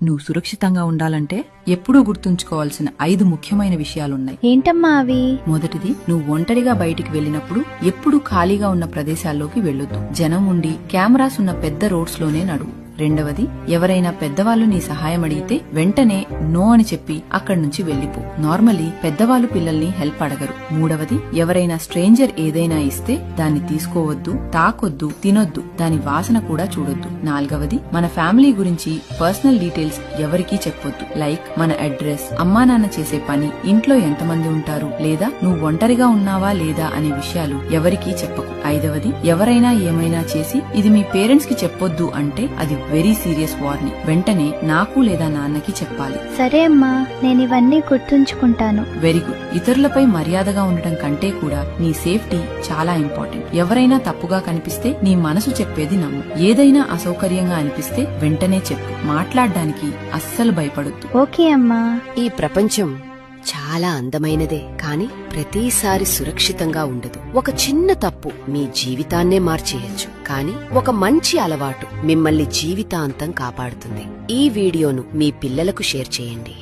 నువ్వు సురక్షితంగా ఉండాలంటే ఎప్పుడూ గుర్తుంచుకోవాల్సిన 5 ముఖ్యమైన విషయాలున్నాయి. ఏంటమ్మా అవి? మొదటిది, నువ్వు ఒంటరిగా బయటికి వెళ్ళినప్పుడు ఎప్పుడూ ఖాళీగా ఉన్న ప్రదేశాల్లోకి వెళ్ళొద్దు. జనం ఉండి కెమెరాస్ ఉన్న పెద్ద రోడ్స్ లోనే నడువు. రెండవది, ఎవరైనా పెద్దవాళ్లు నీ సహాయం అడిగితే వెంటనే నో అని చెప్పి అక్కడి నుంచి వెళ్లిపో. నార్మలీ పెద్దవాళ్లు పిల్లల్ని హెల్ప్ అడగరు. మూడవది, ఎవరైనా స్ట్రేంజర్ ఏదైనా ఇస్తే దాన్ని తీసుకోవద్దు, తాకొద్దు, తినొద్దు, దాని వాసన కూడా చూడొద్దు. నాలుగవది, మన ఫ్యామిలీ గురించి పర్సనల్ డీటెయిల్స్ ఎవరికీ చెప్పొద్దు. లైక్ మన అడ్రస్, అమ్మా నాన్న చేసే పని, ఇంట్లో ఎంతమంది ఉంటారు, లేదా నువ్వు ఒంటరిగా ఉన్నావా లేదా అనే విషయాలు ఎవరికీ చెప్పకు. ఐదవది, ఎవరైనా ఏమైనా చేసి ఇది మీ పేరెంట్స్ కి చెప్పొద్దు అంటే అది వెరీ సీరియస్ వార్నింగ్. వెంటనే నాకు లేదా నాన్నకి చెప్పాలి. సరే అమ్మా, నేను ఇవన్నీ గుర్తుంచుకుంటాను. Very good. ఇతరులపై మర్యాదగా ఉండటం కంటే కూడా నీ సేఫ్టీ చాలా ఇంపార్టెంట్. ఎవరైనా తప్పుగా కనిపిస్తే నీ మనసు చెప్పేది నమ్ము. ఏదైనా అసౌకర్యంగా అనిపిస్తే వెంటనే చెప్పు. మాట్లాడడానికి అస్సలు భయపడొద్దు. ఓకే అమ్మా. ఈ ప్రపంచం చాలా అందమైనదే, కాని ప్రతిసారి సురక్షితంగా ఉండదు. ఒక చిన్న తప్పు మీ జీవితాన్నే మార్చేయచ్చు, కానీ ఒక మంచి అలవాటు మిమ్మల్ని జీవితాంతం కాపాడుతుంది. ఈ వీడియోను మీ పిల్లలకు షేర్ చేయండి.